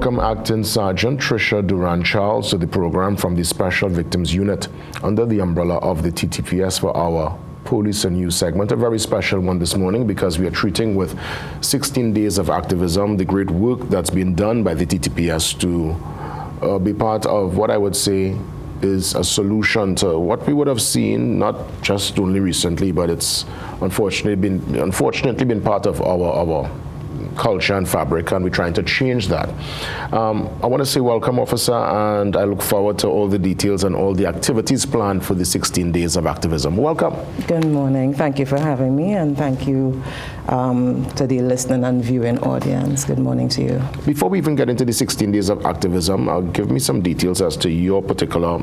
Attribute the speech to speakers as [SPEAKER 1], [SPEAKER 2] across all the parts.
[SPEAKER 1] welcome Acting Sergeant Tricia Durant Charles to the program from the Special Victims Unit under the umbrella of the TTPS for our Police and News segment. A very special one this morning because we are treating with 16 days of activism, the great work that's been done by the TTPS to be part of what I would say is a solution to what we would have seen, not just only recently, but it's unfortunately been part of our culture and fabric, and we're trying to change that. I want to say welcome, officer, and I look forward to all the details and all the activities planned for the 16 days of activism. Welcome.
[SPEAKER 2] Good morning. Thank you for having me, and thank you to the listening and viewing audience. Good morning to you. Before
[SPEAKER 1] we even get into the 16 days of activism, give me some details as to your particular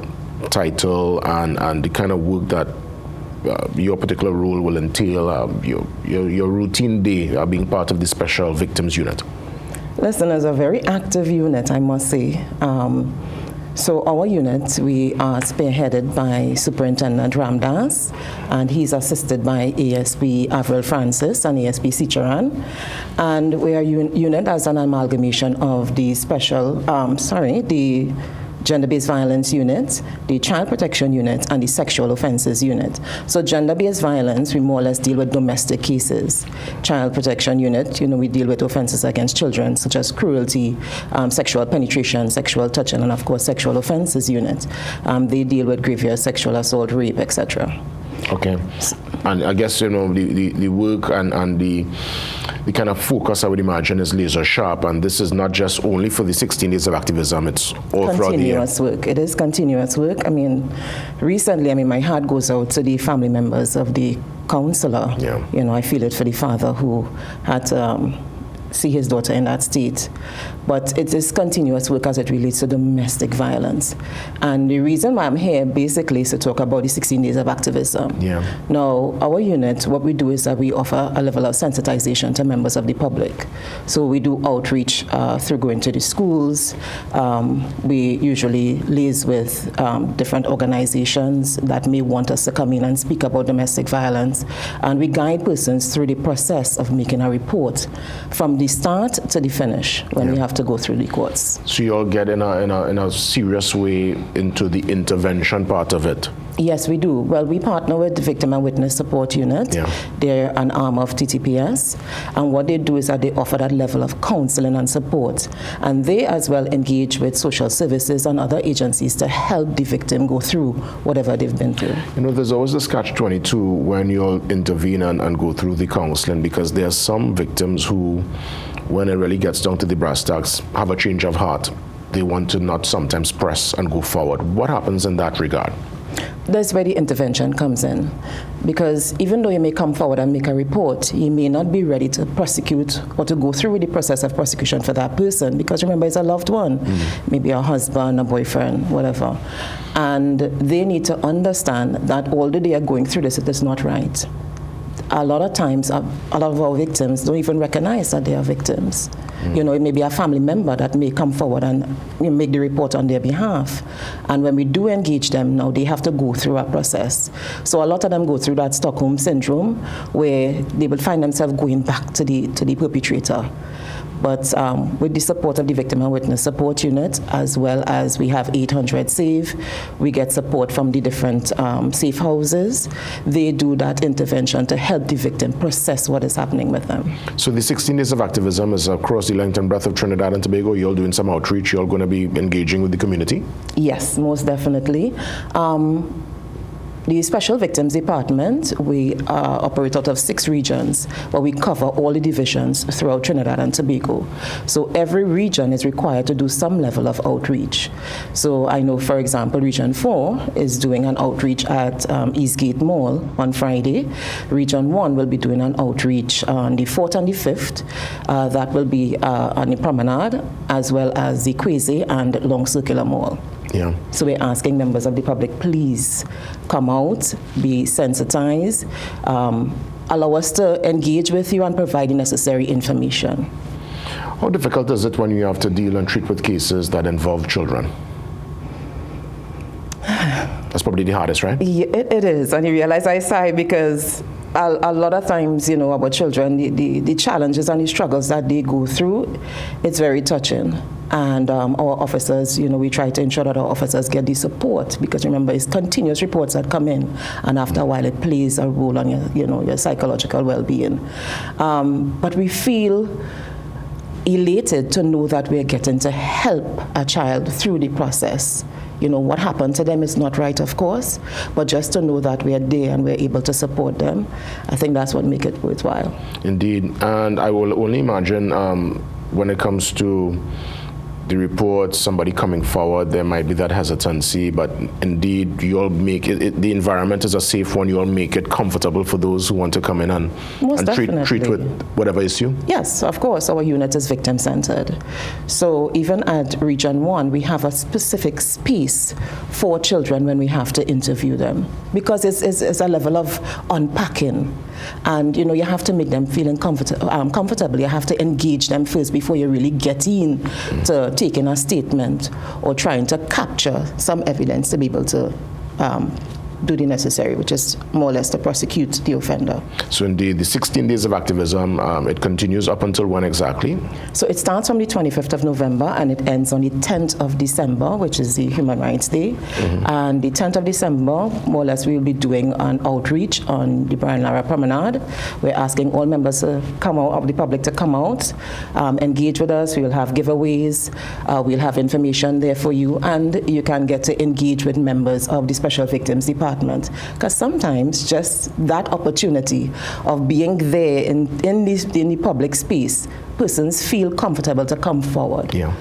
[SPEAKER 1] title and the kind of work that your particular role will entail, your routine day being part of the Special Victims Unit.
[SPEAKER 2] Listen, it's a very active unit, I must say. So our unit, we are spearheaded by Superintendent Ramdas, and he's assisted by ASP Avril Francis and ASP Sicharan. And we are unit as an amalgamation of the the Gender-Based Violence Unit, the Child Protection Unit, and the Sexual Offences Unit. So gender-based violence, we more or less deal with domestic cases. Child Protection Unit, we deal with offences against children, such as cruelty, sexual penetration, sexual touching, and of course, Sexual Offences Unit. They deal with grievous sexual assault, rape, etc.
[SPEAKER 1] Okay. And I guess, the work and the kind of focus, I would imagine, is laser sharp, and this is not just only for the 16 days of activism, it's all throughout the year.
[SPEAKER 2] Continuous work. It is continuous work. Recently, my heart goes out to the family members of the counselor.
[SPEAKER 1] Yeah.
[SPEAKER 2] I feel it for the father who had to see his daughter in that state. But it is continuous work as it relates to domestic violence. And the reason why I'm here basically is to talk about the 16 days of activism.
[SPEAKER 1] Yeah.
[SPEAKER 2] Now, our unit, what we do is that we offer a level of sensitization to members of the public. So we do outreach through going to the schools. We usually liaise with different organizations that may want us to come in and speak about domestic violence. And we guide persons through the process of making a report from the start to the finish when we have to go through the courts.
[SPEAKER 1] So you all get in a serious way into the intervention part of it?
[SPEAKER 2] Yes, we do. Well, we partner with the Victim and Witness Support Unit.
[SPEAKER 1] Yeah.
[SPEAKER 2] They're an arm of TTPS. And what they do is that they offer that level of counseling and support. And they as well engage with social services and other agencies to help the victim go through whatever they've been through.
[SPEAKER 1] There's always this catch-22 when you'll intervene and go through the counseling, because there are some victims who, when it really gets down to the brass tacks, have a change of heart. They want to not sometimes press and go forward. What happens in that regard?
[SPEAKER 2] That's where the intervention comes in. Because even though you may come forward and make a report, you may not be ready to prosecute or to go through with the process of prosecution for that person, because remember, it's a loved one, maybe a husband, a boyfriend, whatever. And they need to understand that although they are going through this, it is not right. A lot of times, a lot of our victims don't even recognize that they are victims. It may be a family member that may come forward and make the report on their behalf. And when we do engage them now, they have to go through a process. So a lot of them go through that Stockholm syndrome, where they will find themselves going back to the perpetrator. But with the support of the Victim and Witness Support Unit, as well as we have 800 SAVE, we get support from the different safe houses. They do that intervention to help the victim process what is happening with them.
[SPEAKER 1] So the 16 days of activism is across the length and breadth of Trinidad and Tobago. You're doing some outreach. You're going to be engaging with the community?
[SPEAKER 2] Yes, most definitely. The Special Victims Department, we operate out of 6 regions, but we cover all the divisions throughout Trinidad and Tobago. So every region is required to do some level of outreach. So I know, for example, Region 4 is doing an outreach at Eastgate Mall on Friday. Region 1 will be doing an outreach on the 4th and the 5th. That will be on the Promenade, as well as the Quasi and Long Circular Mall.
[SPEAKER 1] Yeah.
[SPEAKER 2] So we're asking members of the public, please come out, be sensitized, allow us to engage with you and provide the necessary information.
[SPEAKER 1] How difficult is it when you have to deal and treat with cases that involve children? That's probably the hardest, right?
[SPEAKER 2] Yeah, it is. And you realize I sigh because a lot of times, our children, the challenges and the struggles that they go through, it's very touching. And our officers, we try to ensure that our officers get the support, because remember, it's continuous reports that come in, and after a while it plays a role on your psychological well-being. But we feel elated to know that we're getting to help a child through the process. What happened to them is not right, of course, but just to know that we're there and we're able to support them, I think that's what makes it worthwhile.
[SPEAKER 1] Indeed, and I will only imagine when it comes to the reports, somebody coming forward, there might be that hesitancy, but indeed, you'll make it, the environment is a safe one, you'll make it comfortable for those who want to come in and treat with whatever issue?
[SPEAKER 2] Yes, of course, our unit is victim-centered. So even at Region 1, we have a specific space for children when we have to interview them, because it's a level of unpacking. And you have to make them feeling comfortable. You have to engage them first before you really get in to taking a statement or trying to capture some evidence to be able to do the necessary, which is more or less to prosecute the offender.
[SPEAKER 1] So indeed, the 16 days of activism, it continues up until when exactly?
[SPEAKER 2] So it starts from the 25th of November and it ends on the 10th of December, which is the Human Rights Day. And the 10th of December, more or less, we will be doing an outreach on the Brian Lara Promenade. We're asking all members to come out, of the public to come out, engage with us. We will have giveaways. We'll have information there for you, and you can get to engage with members of the Special Victims Department. Because sometimes just that opportunity of being there in the public space, persons feel comfortable to come forward.
[SPEAKER 1] Yeah.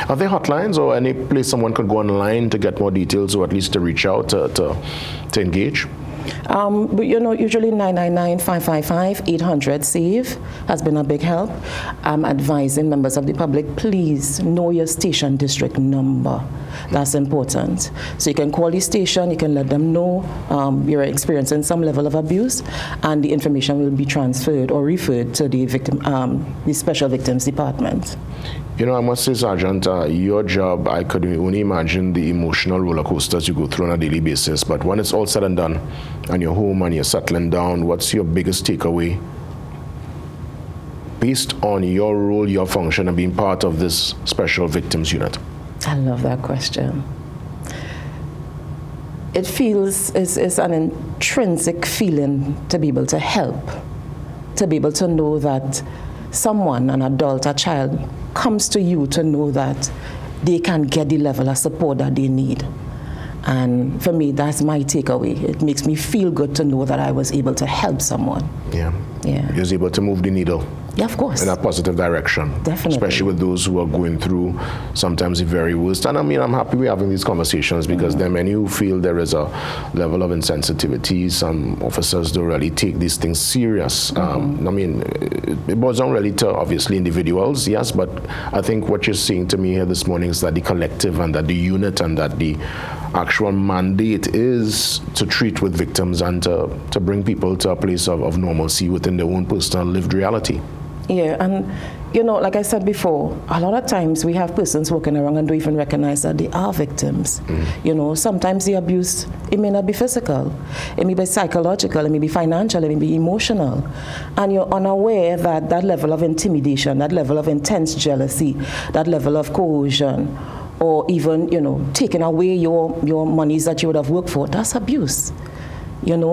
[SPEAKER 1] Are there hotlines or any place someone could go online to get more details, or at least to reach out to engage?
[SPEAKER 2] But usually 999-555-800-SAVE has been a big help. I'm advising members of the public, please know your station district number. That's important. So you can call the station, you can let them know you're experiencing some level of abuse, and the information will be transferred or referred to the Special Victims Department.
[SPEAKER 1] I must say, Sergeant, your job, I could only imagine the emotional roller coasters you go through on a daily basis. But when it's all said and done, and you're home and you're settling down, what's your biggest takeaway based on your role, your function, and being part of this Special Victims Unit?
[SPEAKER 2] I love that question. It feels, it's an intrinsic feeling to be able to help, to be able to know that someone, an adult, a child, comes to you to know that they can get the level of support that they need. And for me, that's my takeaway. It makes me feel good to know that I was able to help someone.
[SPEAKER 1] Yeah. You was able to move the needle.
[SPEAKER 2] Yeah, of course.
[SPEAKER 1] In a positive direction.
[SPEAKER 2] Definitely.
[SPEAKER 1] Especially with those who are going through sometimes the very worst. And I'm happy we're having these conversations, because there are many who feel there is a level of insensitivity. Some officers don't really take these things serious. It boils down really to obviously individuals, yes, but I think what you're saying to me here this morning is that the collective and that the unit and that the actual mandate is to treat with victims and to bring people to a place of normalcy within their own personal lived reality.
[SPEAKER 2] Yeah, and like I said before, a lot of times we have persons walking around and don't even recognize that they are victims. Sometimes the abuse, it may not be physical, it may be psychological, it may be financial, it may be emotional. And you're unaware that that level of intimidation, that level of intense jealousy, that level of coercion, or even, taking away your monies that you would have worked for, that's abuse.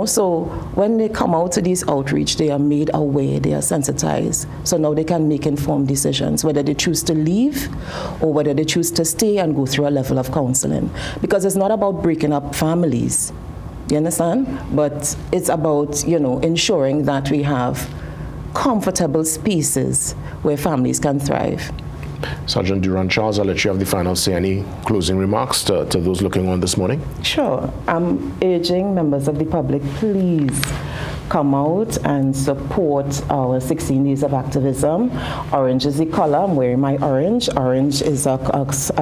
[SPEAKER 2] So when they come out to these outreach, they are made aware, they are sensitized. So now they can make informed decisions, whether they choose to leave or whether they choose to stay and go through a level of counseling. Because it's not about breaking up families, you understand? But it's about, ensuring that we have comfortable spaces where families can thrive.
[SPEAKER 1] Sergeant Durant Charles, I'll let you have the final say. Any closing remarks to those looking on this morning?
[SPEAKER 2] Sure. I'm urging members of the public, please come out and support our 16 days of activism. Orange is the color. I'm wearing my orange. Orange is a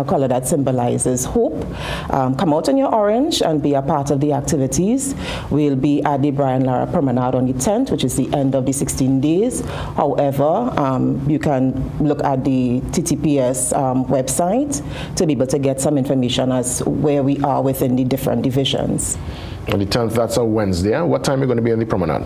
[SPEAKER 2] color that symbolizes hope. Come out in your orange and be a part of the activities. We'll be at the Brian Lara Promenade on the 10th, which is the end of the 16 days. However, you can look at the TTPS website to be able to get some information as where we are within the different divisions.
[SPEAKER 1] On the 10th, that's a Wednesday. What time are you going to be on the promenade?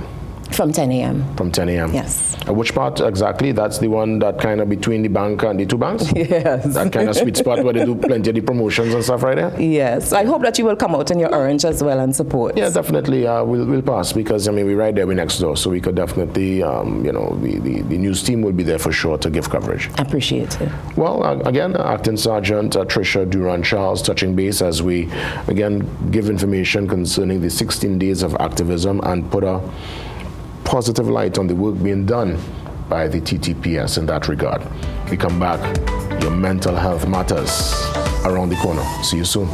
[SPEAKER 2] From 10 a.m.
[SPEAKER 1] From 10 a.m.?
[SPEAKER 2] Yes.
[SPEAKER 1] Which part exactly? That's the one that kind of between the bank and the two banks?
[SPEAKER 2] Yes.
[SPEAKER 1] That kind of sweet spot where they do plenty of the promotions and stuff right there?
[SPEAKER 2] Yes. I hope that you will come out in your orange as well and support.
[SPEAKER 1] Yeah, definitely. We'll pass because, I mean, we're right there, we're next door. So we could definitely, the news team will be there for sure to give coverage.
[SPEAKER 2] Appreciate it.
[SPEAKER 1] Well, again, Acting Sergeant Tricia Durant Charles touching base as we, again, give information concerning the 16 days of activism and put a positive light on the work being done by the TTPS in that regard. We come back, your mental health matters around the corner. See you soon.